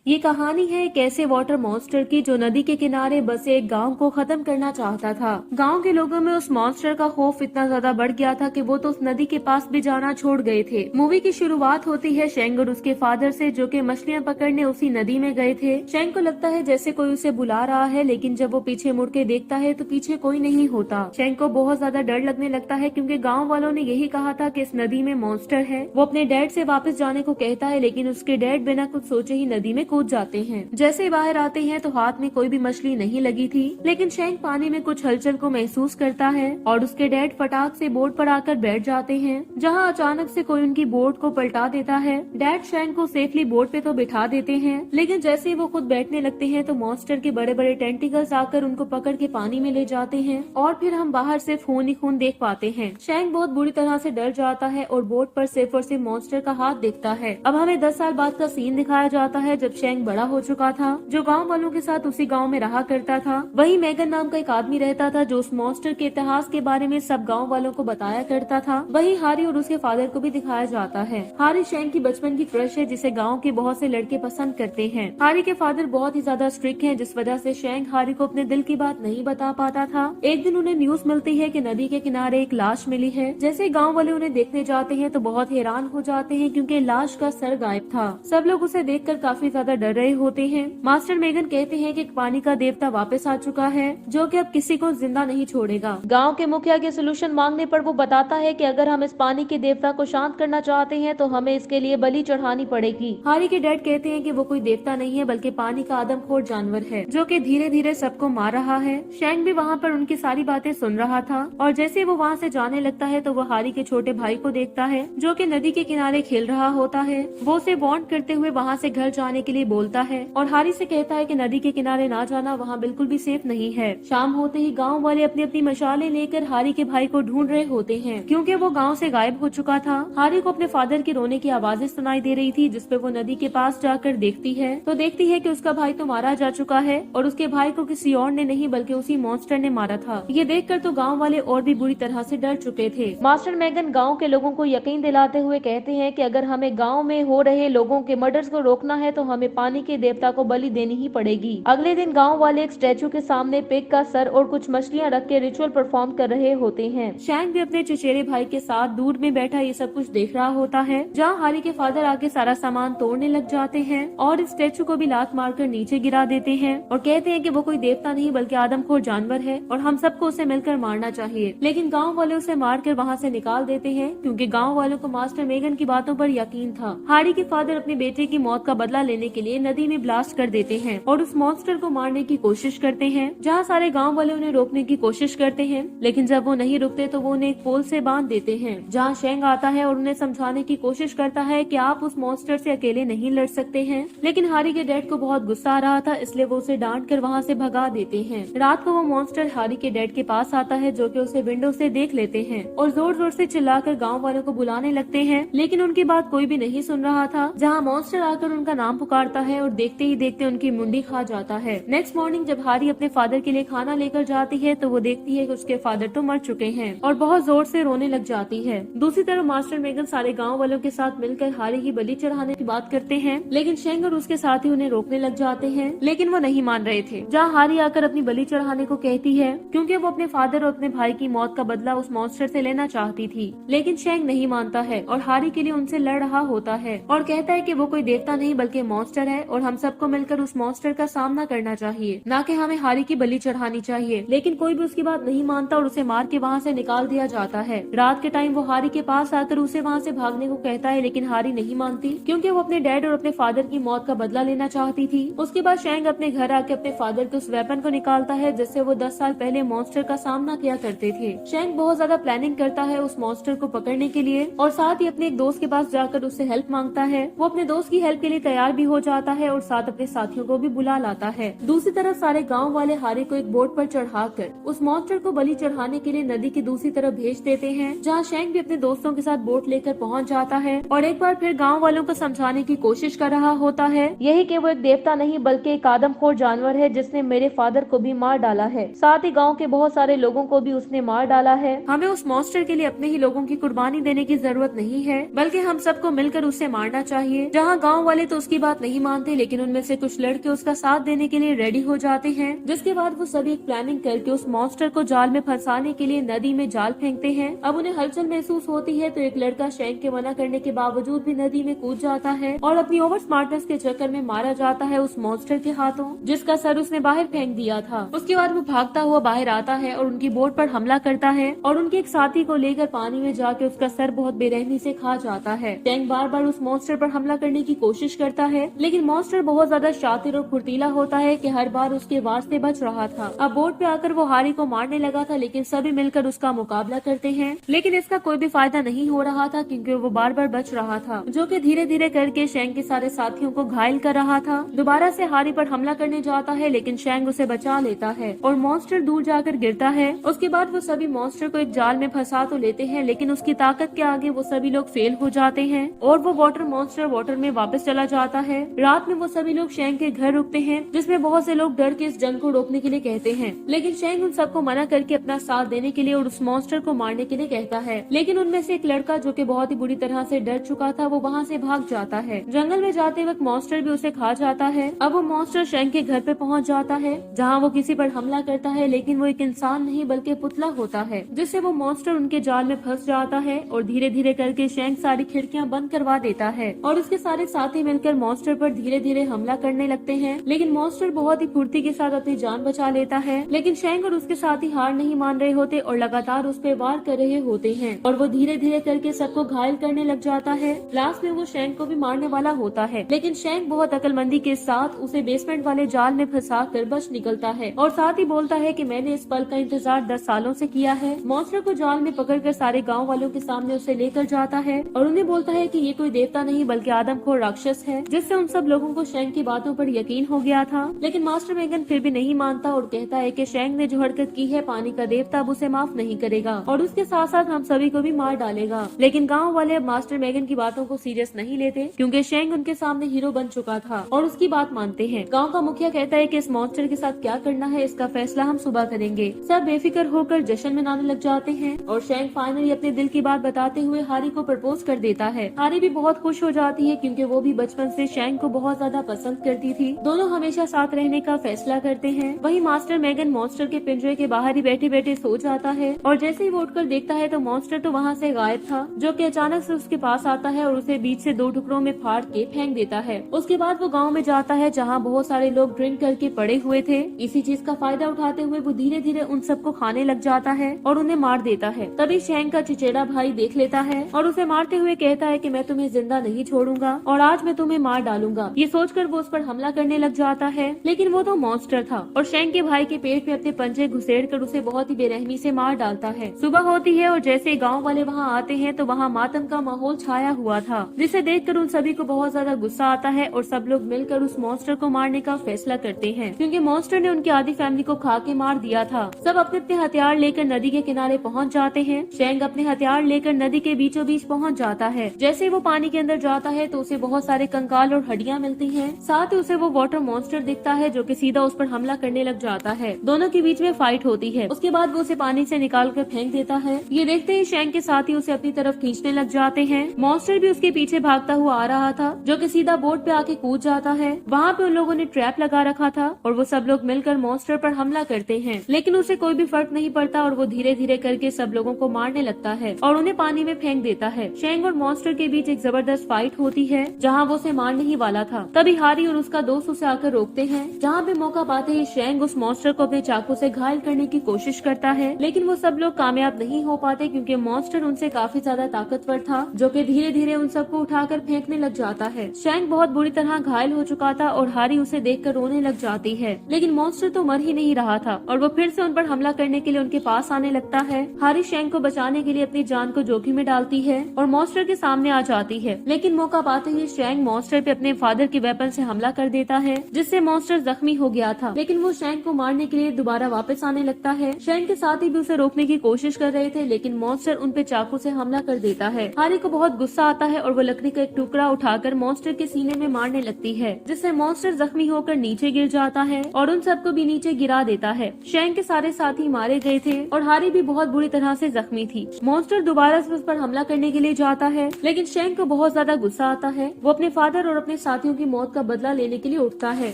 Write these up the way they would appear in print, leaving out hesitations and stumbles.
ये कहानी है एक ऐसे वाटर मॉन्स्टर की जो नदी के किनारे बसे एक गांव को खत्म करना चाहता था। गांव के लोगों में उस मॉन्स्टर का खौफ इतना ज्यादा बढ़ गया था कि वो तो उस नदी के पास भी जाना छोड़ गए थे। मूवी की शुरुआत होती है शेंग और उसके फादर से, जो कि मछलियां पकड़ने उसी नदी में गए थे। शेंग को लगता है जैसे कोई उसे बुला रहा है, लेकिन जब वो पीछे मुड़ के देखता है तो पीछे कोई नहीं होता। शेंग को बहुत ज्यादा डर लगने लगता है, क्योंकि गाँव वालों ने यही कहा था कि इस नदी में मॉन्स्टर है। वो अपने डैड से वापस जाने को कहता है, लेकिन उसके डैड बिना कुछ सोचे ही नदी में कूद जाते हैं। जैसे ही बाहर आते हैं तो हाथ में कोई भी मछली नहीं लगी थी, लेकिन शेंग पानी में कुछ हलचल को महसूस करता है और उसके डैड फटाक से बोट पर आकर बैठ जाते हैं, जहां अचानक से कोई उनकी बोट को पलटा देता है। डैड शेंग को सेफली बोट पे तो बिठा देते हैं, लेकिन जैसे ही वो खुद बैठने लगते हैं तो मॉन्स्टर के बड़े बड़े टेंटिकल्स आकर उनको पकड़ के पानी में ले जाते हैं और फिर हम बाहर से खून ही खून देख पाते हैं। शेंग बहुत बुरी तरह से डर जाता है और बोट पर सिर्फ और सिर्फ मॉन्स्टर का हाथ दिखता है। अब हमें 10 साल बाद का सीन दिखाया जाता है, जब शेंग बड़ा हो चुका था, जो गांव वालों के साथ उसी गांव में रहा करता था। वही मैगन नाम का एक आदमी रहता था, जो उस मॉन्स्टर के इतिहास के बारे में सब गांव वालों को बताया करता था। वही हारी और उसके फादर को भी दिखाया जाता है। हारी शेंग की बचपन की क्रश है, जिसे गाँव के बहुत से लड़के पसंद करते हैं। हारी के फादर बहुत ही ज्यादा स्ट्रिक्ट है, जिस वजह से शेंग हारी को अपने दिल की बात नहीं बता पाता था। एक दिन उन्हें न्यूज मिलती है कि नदी के किनारे एक लाश मिली है। जैसे गाँव वाले उन्हें देखने जाते हैं तो बहुत हैरान हो जाते हैं, क्योंकि लाश का सर गायब था। सब लोग उसे देखकर काफी ज्यादा डर रहे होते हैं। मास्टर मेगन कहते हैं कि पानी का देवता वापस आ चुका है, जो कि अब किसी को जिंदा नहीं छोड़ेगा। गांव के मुखिया के सोल्यूशन मांगने पर वो बताता है कि अगर हम इस पानी के देवता को शांत करना चाहते हैं तो हमें इसके लिए बलि चढ़ानी पड़ेगी। हारी के डैड कहते हैं कि वो कोई देवता नहीं है, बल्कि पानी का आदमखोर जानवर है, जो कि धीरे धीरे सबको मार रहा है। शेंग भी वहाँ पर उनकी सारी बातें सुन रहा था, और जैसे वो वहाँ से जाने लगता है तो वो हारी के छोटे भाई को देखता है, जो कि नदी के किनारे खेल रहा होता है। वो उसे वार्न करते हुए वहाँ से घर जाने के लिए बोलता है और हारी से कहता है कि नदी के किनारे ना जाना, वहाँ बिल्कुल भी सेफ नहीं है। शाम होते ही गांव वाले अपनी अपनी मशालें लेकर हारी के भाई को ढूंढ रहे होते हैं, क्योंकि वो गांव से गायब हो चुका था। हारी को अपने फादर के रोने की आवाजें सुनाई दे रही थी, जिसपे वो नदी के पास जाकर देखती है तो देखती है कि उसका भाई तो मारा जा चुका है, और उसके भाई को किसी और ने नहीं बल्कि उसी मॉन्स्टर ने मारा था। ये देखकर तो गाँव वाले और भी बुरी तरह से डर चुके थे। मास्टर मैगन गाँव के लोगों को यकीन दिलाते हुए कहते हैं कि अगर हमें गाँव में हो रहे लोगों के मर्डर्स को रोकना है तो हमें पानी के देवता को बलि देनी ही पड़ेगी। अगले दिन गांव वाले एक स्टैचू के सामने पिग का सर और कुछ मछलियां रख के रिचुअल परफॉर्म कर रहे होते हैं। शेंग भी अपने चचेरे भाई के साथ दूर में बैठा ये सब कुछ देख रहा होता है, जहां हारी के फादर आके सारा सामान तोड़ने लग जाते हैं और इस स्टैचू को भी लात मारकर नीचे गिरा देते हैं और कहते हैं कि वो कोई देवता नहीं बल्कि आदमखोर जानवर है और हम सबको उसे मिलकर मारना चाहिए। लेकिन गाँव वाले उसे मारकर वहाँ से निकाल देते हैं, क्योंकि गाँव वालों को मास्टर मेगन की बातों पर यकीन था। हारी के फादर अपने बेटे की मौत का बदला लेने के लिए नदी में ब्लास्ट कर देते हैं और उस मॉन्स्टर को मारने की कोशिश करते हैं, जहां सारे गांव वाले उन्हें रोकने की कोशिश करते हैं, लेकिन जब वो नहीं रुकते तो वो उन्हें एक पोल से बांध देते हैं। जहां शेंग आता है और उन्हें समझाने की कोशिश करता है कि आप उस मॉन्स्टर से अकेले नहीं लड़ सकते हैं, लेकिन हारी के डैड को बहुत गुस्सा आ रहा था, इसलिए वो उसे डांट कर वहाँ से भगा देते हैं। रात को वो मॉन्स्टर हारी के डैड के पास आता है, जो कि उसे विंडो से देख लेते हैं और जोर जोर से चिल्लाकर गाँव वालों को बुलाने लगते हैं, लेकिन उनकी बात कोई भी नहीं सुन रहा था। जहाँ मॉन्स्टर आकर उनका नाम पुकारता है और देखते ही देखते उनकी मुंडी खा जाता है। नेक्स्ट मॉर्निंग जब हारी अपने फादर के लिए खाना लेकर जाती है तो वो देखती है कि उसके फादर तो मर चुके हैं और बहुत जोर से रोने लग जाती है। दूसरी तरफ मास्टर मेगन सारे गांव वालों के साथ मिलकर हारी की बलि चढ़ाने की बात करते हैं, लेकिन शेंग और उसके साथी उन्हें रोकने लग जाते हैं, लेकिन वो नहीं मान रहे थे। जहाँ हारी आकर अपनी बलि चढ़ाने को कहती है, क्योंकि वो अपने फादर और अपने भाई की मौत का बदला उस मॉन्स्टर से लेना चाहती थी, लेकिन शेंग नहीं मानता है और हारी के लिए उनसे लड़ रहा होता है और कहता है कि वो कोई देवता नहीं बल्कि मॉन्स्टर है और हम सबको मिलकर उस मॉन्स्टर का सामना करना चाहिए, ना कि हमें हारी की बलि चढ़ानी चाहिए। लेकिन कोई भी उसकी बात नहीं मानता और उसे मार के वहाँ से निकाल दिया जाता है। रात के टाइम वो हारी के पास आकर उसे वहाँ से भागने को कहता है, लेकिन हारी नहीं मानती, क्योंकि वो अपने डैड और अपने फादर की मौत का बदला लेना चाहती थी। उसके बाद शेंग अपने घर आके अपने फादर के उस वेपन को निकालता है, जिससे वो 10 साल पहले मॉन्स्टर का सामना किया करते थे। शेंग बहुत ज्यादा प्लानिंग करता है उस मॉन्स्टर को पकड़ने के लिए और साथ ही अपने एक दोस्त के पास जाकर उससे हेल्प मांगता है। वो अपने दोस्त की हेल्प के लिए तैयार भी हो जाता है और साथ अपने साथियों को भी बुला लाता है। दूसरी तरफ सारे गांव वाले हारी को एक बोट पर चढ़ाकर उस मॉन्स्टर को बलि चढ़ाने के लिए नदी की दूसरी तरफ भेज देते हैं, जहां शेंग भी अपने दोस्तों के साथ बोट लेकर पहुंच जाता है और एक बार फिर गांव वालों को समझाने की कोशिश कर रहा होता है, यही कि वो एक देवता नहीं बल्कि एक आदमखोर जानवर है जिसने मेरे फादर को भी मार डाला है, साथ ही गाँव के बहुत सारे लोगों को भी उसने मार डाला है। हमें उस मॉन्स्टर के लिए अपने ही लोगों की कुर्बानी देने की जरूरत नहीं है, बल्कि हम सबको मिलकर उसे मारना चाहिए। जहाँ गाँव वाले तो उसकी बात नहीं नहीं मानते, लेकिन उनमें से कुछ लड़के उसका साथ देने के लिए रेडी हो जाते हैं। जिसके बाद वो सभी एक प्लानिंग करके उस मॉन्स्टर को जाल में फंसाने के लिए नदी में जाल फेंकते हैं। अब उन्हें हलचल महसूस होती है तो एक लड़का शैंक के मना करने के बावजूद भी नदी में कूद जाता है और अपनी ओवर स्मार्टनेस के चक्कर में मारा जाता है उस मॉन्स्टर के हाथों, जिसका सर उसने बाहर फेंक दिया था। उसके बाद वो भागता हुआ बाहर आता है और उनकी बोट पर हमला करता है और उनके एक साथी को लेकर पानी में जाके उसका सर बहुत बेरहमी से खा जाता है। शैंक बार बार उस मॉन्स्टर पर हमला करने की कोशिश करता है, लेकिन मॉन्स्टर बहुत ज्यादा शातिर और फुर्तीला होता है कि हर बार उसके वार से बच रहा था। अब बोट पे आकर वो हारी को मारने लगा था, लेकिन सभी मिलकर उसका मुकाबला करते हैं, लेकिन इसका कोई भी फायदा नहीं हो रहा था क्योंकि वो बार बार बच रहा था, जो कि धीरे धीरे करके शैंक के सारे साथियों को घायल कर रहा था। दोबारा से हारी पर हमला करने जाता है, लेकिन शैंक उसे बचा लेता है और मॉन्स्टर दूर जाकर गिरता है। उसके बाद वो सभी मॉन्स्टर को एक जाल में फंसा तो लेते हैं, लेकिन उसकी ताकत के आगे वो सभी लोग फेल हो जाते हैं और वो वाटर मॉन्स्टर वाटर में वापस चला जाता है। रात में वो सभी लोग शैंक के घर रुकते हैं, जिसमें बहुत से लोग डर के इस जंग को रोकने के लिए कहते हैं, लेकिन शैंक उन सबको मना करके अपना साथ देने के लिए और उस मॉन्स्टर को मारने के लिए कहता है। लेकिन उनमें से एक लड़का जो कि बहुत ही बुरी तरह से डर चुका था, वो वहाँ से भाग जाता है। जंगल में जाते वक्त मॉन्स्टर भी उसे खा जाता है। अब वो मॉन्स्टर शैंक के घर पे पहुँच जाता है, जहाँ वो किसी पर हमला करता है, लेकिन वो एक इंसान नहीं बल्कि पुतला होता है, जिससे वो मॉन्स्टर उनके जाल में फंस जाता है और धीरे धीरे करके शैंक सारी खिड़कियाँ बंद करवा देता है और उसके सारे साथी मिलकर मॉन्स्टर पर धीरे धीरे हमला करने लगते हैं। लेकिन मॉन्स्टर बहुत ही फुर्ती के साथ अपनी जान बचा लेता है, लेकिन शैंक और उसके साथी हार नहीं मान रहे होते और लगातार उस पर वार कर रहे होते हैं और वो धीरे धीरे करके सबको घायल करने लग जाता है। लास्ट में वो शैंक को भी मारने वाला होता है, लेकिन शैंक बहुत अक्लमंदी के साथ उसे बेसमेंट वाले जाल में फंसा कर बच निकलता है और साथ ही बोलता है कि मैंने इस पल का इंतजार 10 सालों से किया है। मॉन्स्टर को जाल में पकड़कर सारे गांव वालों के सामने उसे लेकर जाता है और उन्हें बोलता है कि ये कोई देवता नहीं बल्कि आदमखोर राक्षस है, जिससे उन सब लोगों को शैंक की बातों पर यकीन हो गया था। लेकिन मास्टर मैगन फिर भी नहीं मानता और कहता है कि शैंक ने जो हरकत की है पानी का देवता अब उसे माफ नहीं करेगा और उसके साथ साथ हम सभी को भी मार डालेगा। लेकिन गाँव वाले अब मास्टर मैगन की बातों को सीरियस नहीं लेते क्योंकि शैंक उनके सामने हीरो बन चुका था और उसकी बात मानते हैं। गाँव का मुखिया कहता है कि इस मॉन्स्टर के साथ क्या करना है इसका फैसला हम सुबह करेंगे। सब बेफिक्र होकर जश्न मनाने लग जाते हैं और शैंक फाइनली अपने दिल की बात बताते हुए हारी को प्रपोज कर देता है। हारी भी बहुत खुश हो जाती है क्योंकि वो भी बचपन से शैंक को बहुत ज्यादा पसंद करती थी। दोनों हमेशा साथ रहने का फैसला करते हैं। वहीं मास्टर मैगन मॉन्स्टर के पिंजरे के बाहर ही बैठे बैठे सो जाता है और जैसे ही वो उठकर देखता है तो मॉन्स्टर तो वहाँ से गायब था, जो कि अचानक से उसके पास आता है और उसे बीच से 2 टुकड़ों में फाड़ के फेंक देता है। उसके बाद वो गाँव में जाता है जहाँ बहुत सारे लोग ड्रिंक करके पड़े हुए थे। इसी चीज का फायदा उठाते हुए वो धीरे धीरे उन सबको खाने लग जाता है और उन्हें मार देता है। तभी शैंक का चिचेड़ा भाई देख लेता है और उसे मारते हुए कहता है कि मैं तुम्हें जिंदा नहीं छोड़ूंगा और आज मैं तुम्हें मार डालूंगा। ये सोचकर वो उस पर हमला करने लग जाता है, लेकिन वो तो मॉन्स्टर था और शैंक के भाई के पेट में अपने पंजे घुसेड़कर उसे बहुत ही बेरहमी से मार डालता है। सुबह होती है और जैसे गाँव वाले वहाँ आते हैं तो वहाँ मातम का माहौल छाया हुआ था, जिसे देखकर उन सभी को बहुत ज्यादा गुस्सा आता है और सब लोग मिलकर उस मॉन्स्टर को मारने का फैसला करते हैं क्योंकि मॉन्स्टर ने उनकी आधी फैमिली को खा के मार दिया था। सब अपने अपने हथियार लेकर नदी के किनारे पहुंच जाते हैं। शैंक अपने हथियार लेकर नदी के बीचों बीच पहुंच जाता है। जैसे वो पानी के अंदर जाता है तो उसे बहुत सारे कंकाल और हड्डियां मिलती हैं। साथ ही उसे वो वाटर मॉन्स्टर दिखता है जो कि सीधा उस पर हमला करने लग जाता है। दोनों के बीच में फाइट होती है। उसके बाद वो उसे पानी से निकाल कर फेंक देता है। ये देखते ही शैंक के साथी उसे अपनी तरफ खींचने लग जाते हैं। मॉन्स्टर भी उसके पीछे भागता हुआ आ रहा था, जो कि सीधा बोट पे आके कूद जाता है। वहाँ पे उन लोगों ने ट्रैप लगा रखा था और वो सब लोग मिलकर मॉन्स्टर पर हमला करते हैं, लेकिन उसे कोई भी फर्क नहीं पड़ता और वो धीरे धीरे करके सब लोगों को मारने लगता है और उन्हें पानी में फेंक देता है। शैंक और मॉन्स्टर के बीच एक जबरदस्त फाइट होती है जहाँ वो उसे मारने ही वाला था। तभी हारी और उसका दोस्त उसे आकर रोकते हैं। जहाँ पे मौका पाते ही शैंक उस मॉन्स्टर को अपने चाकू से घायल करने की कोशिश करता है, लेकिन वो सब लोग कामयाब नहीं हो पाते क्योंकि मॉन्स्टर उनसे काफी ज्यादा ताकतवर था, जो कि धीरे धीरे उन सबको उठाकर फेंकने लग जाता है। शैंक बहुत बुरी तरह घायल हो चुका था और हारी उसे देखकर रोने लग जाती है, लेकिन मॉन्स्टर तो मर ही नहीं रहा था और वो फिर से उन पर हमला करने के लिए उनके पास आने लगता है। हारी शैंक को बचाने के लिए अपनी जान को जोखिम में डालती है और मॉन्स्टर के सामने आ जाती है, लेकिन मौका पाते ही शैंक मॉन्स्टर पे अपने फादर के वेपन से हमला कर देता है, जिससे मॉन्स्टर जख्मी हो गया था। लेकिन वो शैंक को मारने के लिए दोबारा वापस आने लगता है। शैंक के साथी भी उसे रोकने की कोशिश कर रहे थे, लेकिन मॉन्स्टर उन पे चाकू से हमला कर देता है। हारी को बहुत गुस्सा आता है और वो लकड़ी का एक टुकड़ा उठाकर मॉन्स्टर के सीने में मारने लगती है, जिससे मॉन्स्टर जख्मी होकर नीचे गिर जाता है और उन सबको भी नीचे गिरा देता है। शैंक के सारे साथी मारे गए थे और हारी भी बहुत बुरी तरह से जख्मी थी। मॉन्स्टर दोबारा से उस पर हमला करने के लिए जाता है, लेकिन शैंक को बहुत ज्यादा गुस्सा आता है। वो अपने फादर और अपने साथियों की मौत का बदला लेने के लिए उठता है,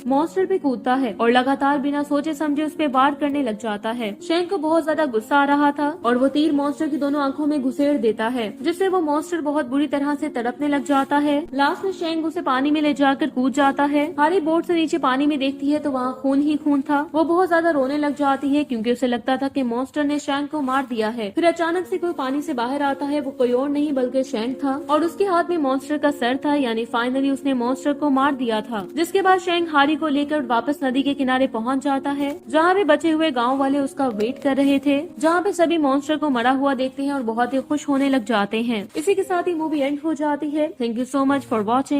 मॉन्स्टर पे कूदता है और लगातार बिना सोचे समझे उस पे वार करने लग जाता है। शैंक को बहुत ज्यादा गुस्सा आ रहा था और वो तीर मॉन्स्टर की दोनों आंखों में घुसेड़ देता है, जिससे वो मॉन्स्टर बहुत बुरी तरह से तड़पने लग जाता है। लास्ट में शैंक उसे पानी में ले जाकर कूद जाता है। हारी बोट से नीचे पानी में देखती है तो वहाँ खून ही खून था। वो बहुत ज्यादा रोने लग जाती है क्योंकि उसे लगता था कि मॉन्स्टर ने शैंक को मार दिया है। फिर अचानक से कोई पानी से बाहर आता है, वो कोई और नहीं बल्कि शैंक था और उसके हाथ में मॉन्स्टर का सर था, यानी फाइनली उसने मॉन्स्टर को मार दिया था। जिसके बाद शैंक हारी को लेकर वापस नदी के किनारे पहुंच जाता है, जहाँ पे बचे हुए गाँव वाले उसका वेट कर रहे थे, जहाँ पे सभी मॉन्स्टर को मरा हुआ देखते हैं और बहुत ही खुश होने लग जाते हैं। इसी के साथ ही मूवी एंड हो जाती है। Thank you so much for watching.